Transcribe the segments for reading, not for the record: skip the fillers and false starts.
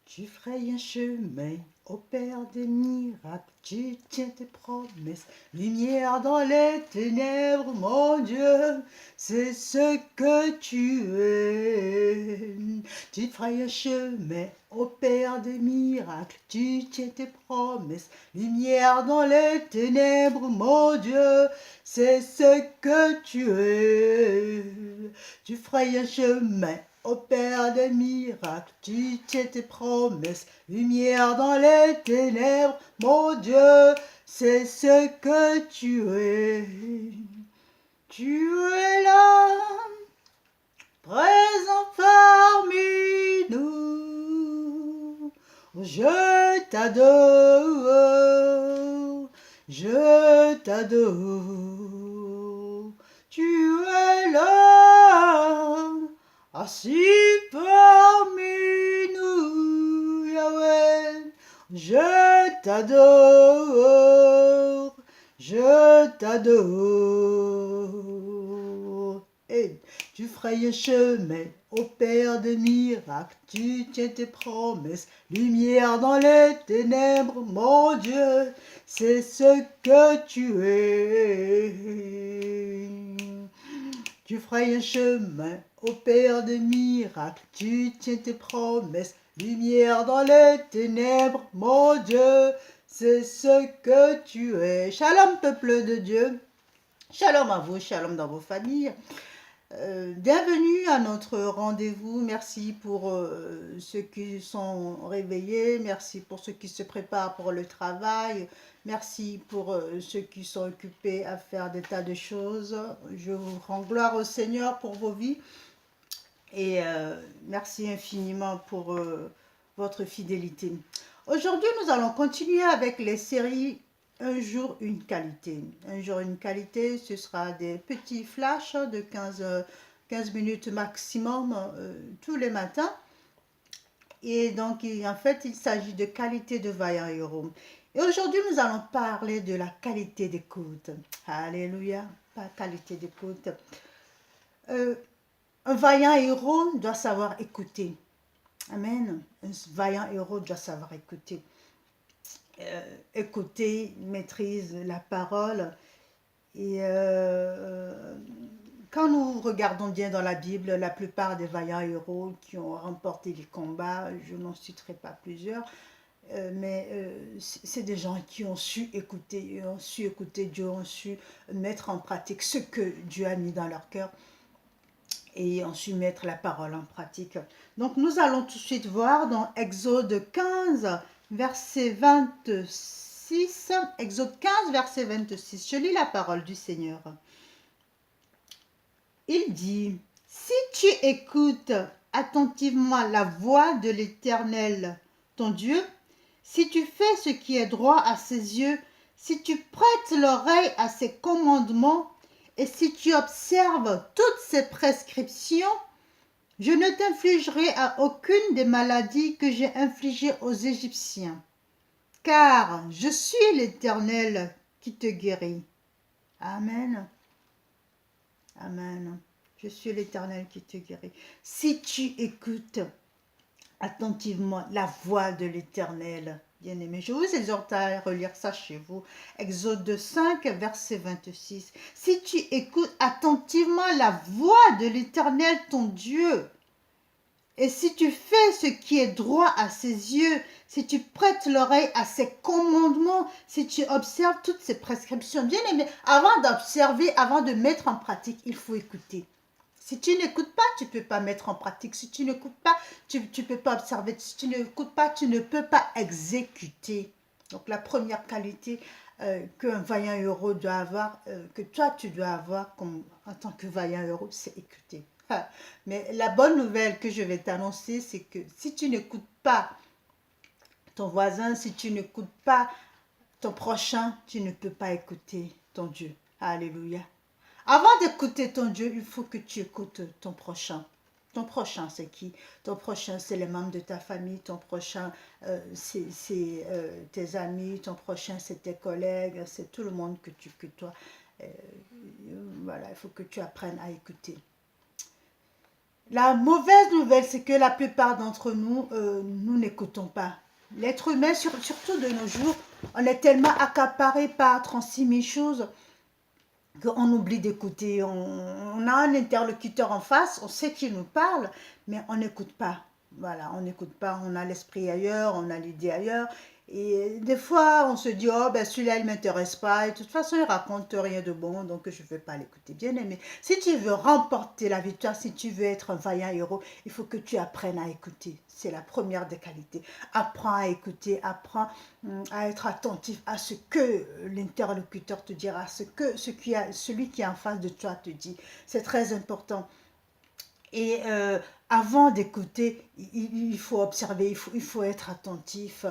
Tu frayes un chemin, opère des miracles, tu tiens tes promesses, lumière dans les ténèbres, mon Dieu, c'est ce que tu es. Tu frayes un chemin, opère des miracles, tu tiens tes promesses, lumière dans les ténèbres, mon Dieu, c'est ce que tu es. Tu frayes un chemin, opère des miracles, tu tiens tes promesses, lumière dans les ténèbres, mon Dieu, c'est ce que tu es. Tu es là, présent parmi nous. Je t'adore, je t'adore. Tu es là, assis parmi nous, Yahweh. Je t'adore, je t'adore. Hey, tu frayes un chemin, opère des miracles, tu tiens tes promesses, lumière dans les ténèbres, mon Dieu, c'est ce que tu es. Tu frayes un chemin, opère des miracles, tu tiens tes promesses, lumière dans les ténèbres, mon Dieu, c'est ce que tu es. Shalom peuple de Dieu, shalom à vous, shalom dans vos familles. Bienvenue à notre rendez-vous. Merci pour ceux qui sont réveillés. Merci pour ceux qui se préparent pour le travail. Merci pour ceux qui sont occupés à faire des tas de choses. Je vous rends gloire au Seigneur pour vos vies. Et merci infiniment pour votre fidélité. Aujourd'hui, nous allons continuer avec les séries Un jour, une qualité. Un jour, une qualité, ce sera des petits flashs de 15 minutes maximum tous les matins. Et donc, en fait, il s'agit de qualité de vaillant héros. Et aujourd'hui, nous allons parler de la qualité d'écoute. Alléluia, la qualité d'écoute. Un vaillant héros doit savoir écouter. Amen. Un vaillant héros doit savoir écouter. Écouter, maîtrise la parole. Et quand nous regardons bien dans la Bible, la plupart des vaillants héros qui ont remporté les combats, je n'en citerai pas plusieurs, mais c'est des gens qui ont su écouter Dieu, ont su mettre en pratique ce que Dieu a mis dans leur cœur et ont su mettre la parole en pratique. Donc nous allons tout de suite voir dans Exode 15, verset 26. Exode 15, verset 26. Je lis la parole du Seigneur. Il dit, « Si tu écoutes attentivement la voix de l'Éternel, ton Dieu, si tu fais ce qui est droit à ses yeux, si tu prêtes l'oreille à ses commandements, et si tu observes toutes ses prescriptions, je ne t'infligerai à aucune des maladies que j'ai infligées aux Égyptiens, car je suis l'Éternel qui te guérit. » Amen. Amen. Je suis l'Éternel qui te guérit. Si tu écoutes attentivement la voix de l'Éternel, bien-aimé, je vous exhorte à relire ça chez vous. Exode 5, verset 26. Si tu écoutes attentivement la voix de l'Éternel, ton Dieu, et si tu fais ce qui est droit à ses yeux, si tu prêtes l'oreille à ses commandements, si tu observes toutes ses prescriptions, bien aimé, avant d'observer, avant de mettre en pratique, il faut écouter. Si tu n'écoutes pas, tu ne peux pas mettre en pratique. Si tu n'écoutes pas, tu ne peux pas observer. Si tu n'écoutes pas, tu ne peux pas exécuter. Donc la première qualité qu'un vaillant héros doit avoir, que toi tu dois avoir en tant que vaillant héros, c'est écouter. Mais la bonne nouvelle que je vais t'annoncer, c'est que si tu n'écoutes pas ton voisin, si tu n'écoutes pas ton prochain, tu ne peux pas écouter ton Dieu. Alléluia. Avant d'écouter ton Dieu, il faut que tu écoutes ton prochain. Ton prochain, c'est qui? Ton prochain, c'est les membres de ta famille. Ton prochain, c'est tes amis. Ton prochain, c'est tes collègues. C'est tout le monde que toi. Voilà, il faut que tu apprennes à écouter. La mauvaise nouvelle, c'est que la plupart d'entre nous, nous n'écoutons pas. L'être humain, surtout de nos jours, on est tellement accaparé par 36 000 choses qu'on oublie d'écouter. On a un interlocuteur en face, on sait qu'il nous parle, mais on n'écoute pas. Voilà, on n'écoute pas, on a l'esprit ailleurs, on a l'idée ailleurs. Et des fois, on se dit, oh, ben celui-là, il ne m'intéresse pas. Et de toute façon, il raconte rien de bon, donc je ne vais pas l'écouter. Bien aimé, si tu veux remporter la victoire, si tu veux être un vaillant héros, il faut que tu apprennes à écouter. C'est la première des qualités. Apprends à écouter, apprends à être attentif à ce que l'interlocuteur te dira, celui qui est en face de toi te dit. C'est très important. Et avant d'écouter, il faut observer, il faut être attentif.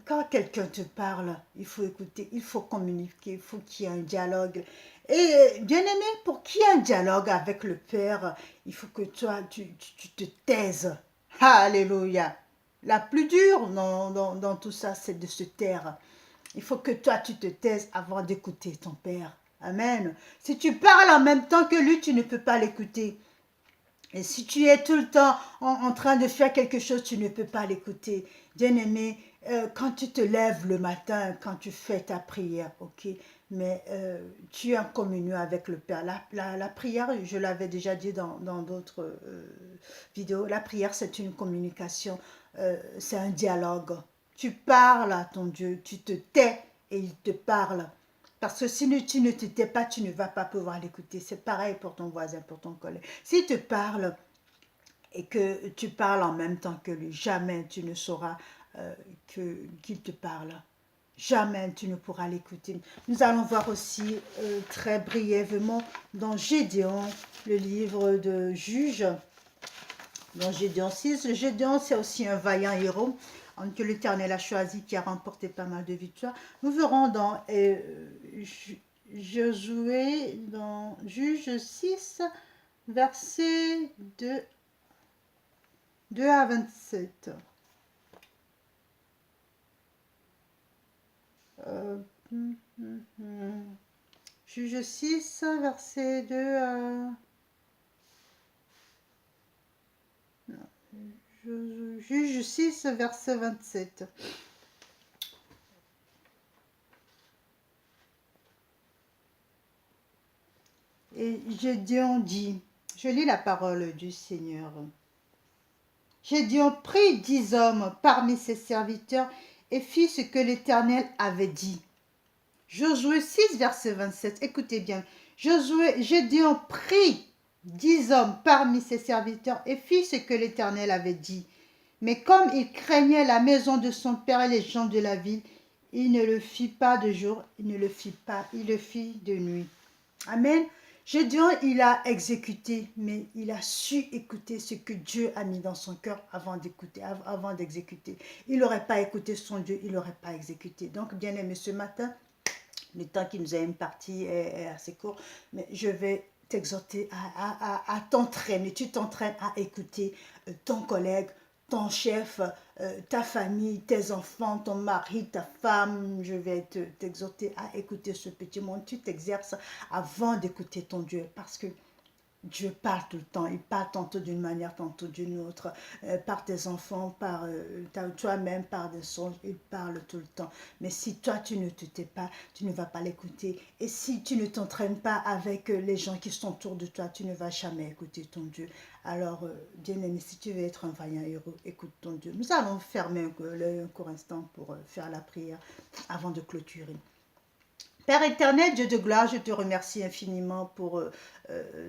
Quand quelqu'un te parle, il faut écouter, il faut communiquer, il faut qu'il y ait un dialogue. Et bien aimé, pour qu'il y ait un dialogue avec le Père, il faut que toi, tu te taises. Alléluia. La plus dure dans tout ça, c'est de se taire. Il faut que toi, tu te taises avant d'écouter ton Père. Amen. Si tu parles en même temps que lui, tu ne peux pas l'écouter. Et si tu es tout le temps en train de faire quelque chose, tu ne peux pas l'écouter. Bien-aimé, quand tu te lèves le matin, quand tu fais ta prière, ok, mais tu es en communion avec le Père. La prière, je l'avais déjà dit dans d'autres vidéos, la prière, c'est une communication, c'est un dialogue. Tu parles à ton Dieu, tu te tais et il te parle. Parce que si tu ne te tais pas, tu ne vas pas pouvoir l'écouter. C'est pareil pour ton voisin, pour ton collègue. S'il te parle et que tu parles en même temps que lui, jamais tu ne sauras qu'il te parle. Jamais tu ne pourras l'écouter. Nous allons voir aussi très brièvement dans Gédéon, le livre de Juges, dans Gédéon 6. Gédéon, c'est aussi un vaillant héros que l'Éternel a choisi, qui a remporté pas mal de victoires. Nous verrons dans Josué, dans Juges 6, versets 2 à 27. Euh, Juge 6, verset 2 à... Juge 6, verset 27. Et Gédéon dit, je lis la parole du Seigneur. Gédéon prit 10 hommes parmi ses serviteurs et fit ce que l'Éternel avait dit. Josué 6, verset 27. Écoutez bien. Gédéon prit 10 hommes parmi ses serviteurs et fit ce que l'Éternel avait dit. Mais comme il craignait la maison de son père et les gens de la ville, il ne le fit pas de jour, il le fit de nuit. Amen. Gédéon, il a exécuté, mais il a su écouter ce que Dieu a mis dans son cœur avant d'écouter, avant d'exécuter. Il n'aurait pas écouté son Dieu, il n'aurait pas exécuté. Donc, bien aimé, ce matin, le temps qui nous est imparti est assez court, mais je vais t'exhorter à t'entraîner. Tu t'entraînes à écouter ton collègue, ton chef, ta famille, tes enfants, ton mari, ta femme. Je vais t'exhorter à écouter ce petit monde. Tu t'exerces avant d'écouter ton Dieu, parce que Dieu parle tout le temps, il parle tantôt d'une manière, tantôt d'une autre, par tes enfants, par toi-même, par des songes, il parle tout le temps. Mais si toi tu ne te tais pas, tu ne vas pas l'écouter. Et si tu ne t'entraînes pas avec les gens qui sont autour de toi, tu ne vas jamais écouter ton Dieu. Alors, bien-aimé, si tu veux être un vaillant héros, écoute ton Dieu. Nous allons fermer un court instant pour faire la prière avant de clôturer. Père éternel, Dieu de gloire, je te remercie infiniment pour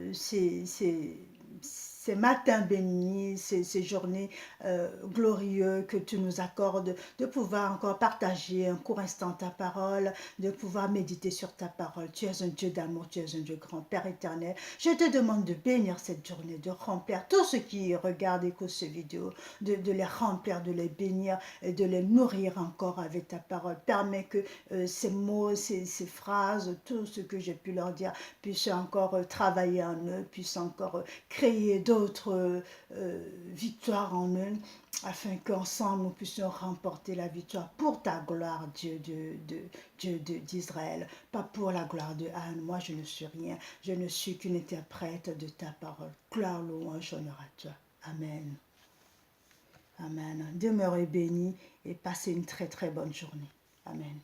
ces matins bénis, ces journées glorieuses que tu nous accordes, de pouvoir encore partager un court instant ta parole, de pouvoir méditer sur ta parole. Tu es un Dieu d'amour, tu es un Dieu grand, Père éternel. Je te demande de bénir cette journée, de remplir tous ceux qui regardent et écoutent cette vidéo, de les remplir, de les bénir et de les nourrir encore avec ta parole. Permets que ces mots, ces phrases, tout ce que j'ai pu leur dire puisse encore travailler en eux, puisse encore créer d'autres victoires en eux, afin qu'ensemble nous puissions remporter la victoire pour ta gloire, Dieu d'Israël, pas pour la gloire de Anne. Moi, je ne suis rien, je ne suis qu'une interprète de ta parole. Gloire, louange, honneur à toi. Amen. Amen. Demeurez bénis et passez une très très bonne journée. Amen.